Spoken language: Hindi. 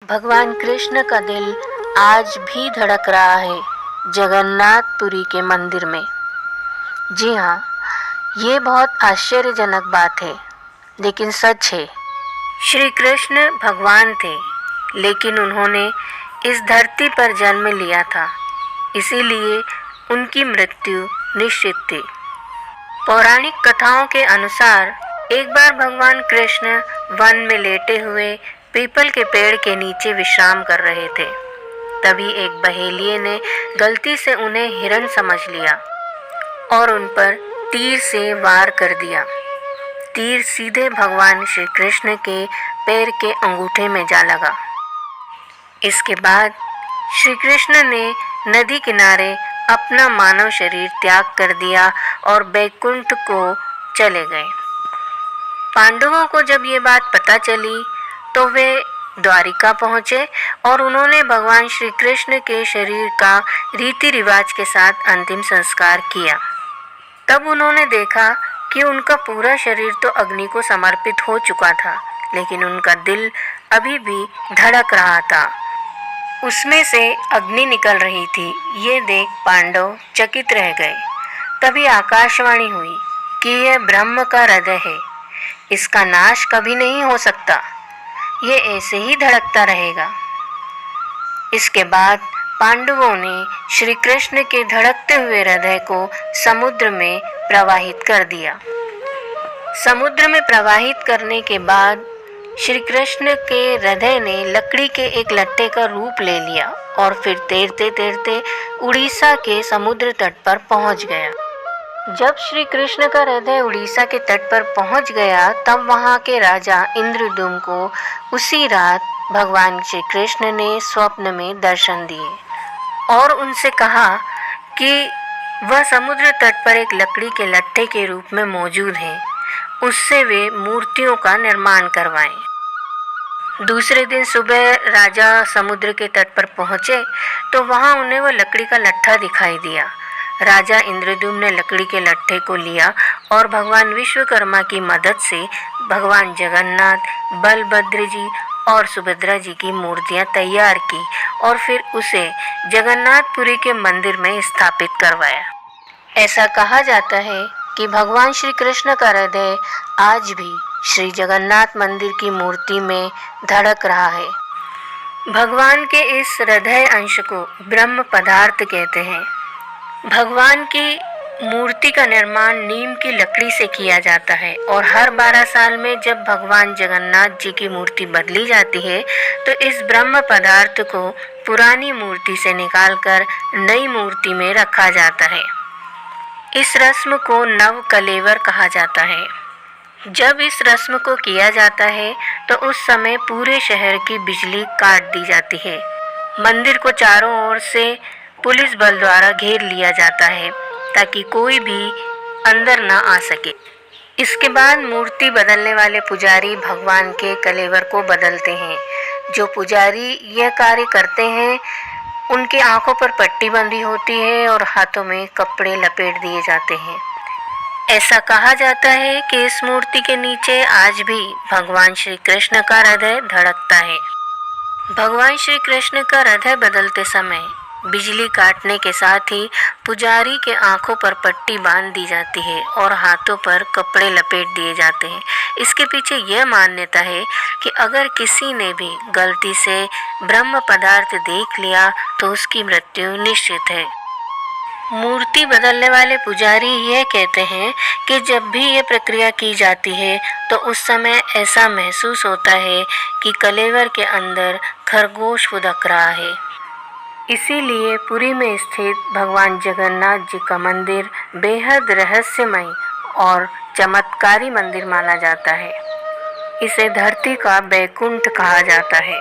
भगवान कृष्ण का दिल आज भी धड़क रहा है जगन्नाथपुरी के मंदिर में। जी हाँ, ये बहुत आश्चर्यजनक बात है, लेकिन सच है। श्री कृष्ण भगवान थे, लेकिन उन्होंने इस धरती पर जन्म लिया था, इसीलिए उनकी मृत्यु निश्चित थी। पौराणिक कथाओं के अनुसार एक बार भगवान कृष्ण वन में लेटे हुए पीपल के पेड़ के नीचे विश्राम कर रहे थे। तभी एक बहेलिये ने गलती से उन्हें हिरण समझ लिया और उन पर तीर से वार कर दिया। तीर सीधे भगवान श्री कृष्ण के पैर के अंगूठे में जा लगा। इसके बाद श्री कृष्ण ने नदी किनारे अपना मानव शरीर त्याग कर दिया और बैकुंठ को चले गए। पांडवों को जब ये बात पता चली तो वे द्वारिका पहुँचे और उन्होंने भगवान श्री कृष्ण के शरीर का रीति रिवाज के साथ अंतिम संस्कार किया। तब उन्होंने देखा कि उनका पूरा शरीर तो अग्नि को समर्पित हो चुका था, लेकिन उनका दिल अभी भी धड़क रहा था। उसमें से अग्नि निकल रही थी। ये देख पांडव चकित रह गए। तभी आकाशवाणी हुई कि यह ब्रह्म का हृदय है, इसका नाश कभी नहीं हो सकता, ये ऐसे ही धड़कता रहेगा। इसके बाद पांडवों ने श्री कृष्ण के धड़कते हुए हृदय को समुद्र में प्रवाहित कर दिया। समुद्र में प्रवाहित करने के बाद श्री कृष्ण के हृदय ने लकड़ी के एक लट्टे का रूप ले लिया और फिर तैरते तैरते उड़ीसा के समुद्र तट पर पहुंच गया। जब श्री कृष्ण का हृदय उड़ीसा के तट पर पहुंच गया, तब वहां के राजा इंद्रद्युम्न को उसी रात भगवान श्री कृष्ण ने स्वप्न में दर्शन दिए और उनसे कहा कि वह समुद्र तट पर एक लकड़ी के लट्टे के रूप में मौजूद हैं, उससे वे मूर्तियों का निर्माण करवाएं। दूसरे दिन सुबह राजा समुद्र के तट पर पहुंचे तो वहां उन्हें वह लकड़ी का लट्ठा दिखाई दिया। राजा इंद्रद्युम्न ने लकड़ी के लट्ठे को लिया और भगवान विश्वकर्मा की मदद से भगवान जगन्नाथ, बलभद्र जी और सुभद्रा जी की मूर्तियां तैयार की और फिर उसे जगन्नाथपुरी के मंदिर में स्थापित करवाया। ऐसा कहा जाता है कि भगवान श्री कृष्ण का हृदय आज भी श्री जगन्नाथ मंदिर की मूर्ति में धड़क रहा है। भगवान के इस हृदय अंश को ब्रह्म पदार्थ कहते हैं। भगवान की मूर्ति का निर्माण नीम की लकड़ी से किया जाता है और हर 12 साल में जब भगवान जगन्नाथ जी की मूर्ति बदली जाती है तो इस ब्रह्म पदार्थ को पुरानी मूर्ति से निकालकर नई मूर्ति में रखा जाता है। इस रस्म को नव कलेवर कहा जाता है। जब इस रस्म को किया जाता है तो उस समय पूरे शहर की बिजली काट दी जाती है। मंदिर को चारों ओर से पुलिस बल द्वारा घेर लिया जाता है ताकि कोई भी अंदर ना आ सके। इसके बाद मूर्ति बदलने वाले पुजारी भगवान के कलेवर को बदलते हैं। जो पुजारी यह कार्य करते हैं उनकी आंखों पर पट्टी बंधी होती है और हाथों में कपड़े लपेट दिए जाते हैं। ऐसा कहा जाता है कि इस मूर्ति के नीचे आज भी भगवान श्री कृष्ण का हृदय धड़कता है। भगवान श्री कृष्ण का हृदय बदलते समय बिजली काटने के साथ ही पुजारी के आंखों पर पट्टी बांध दी जाती है और हाथों पर कपड़े लपेट दिए जाते हैं। इसके पीछे यह मान्यता है कि अगर किसी ने भी गलती से ब्रह्म पदार्थ देख लिया तो उसकी मृत्यु निश्चित है। मूर्ति बदलने वाले पुजारी यह कहते हैं कि जब भी यह प्रक्रिया की जाती है तो उस समय ऐसा महसूस होता है कि कलेवर के अंदर खरगोश फुदक रहा है। इसीलिए पुरी में स्थित भगवान जगन्नाथ जी का मंदिर बेहद रहस्यमय और चमत्कारी मंदिर माना जाता है। इसे धरती का बैकुंठ कहा जाता है।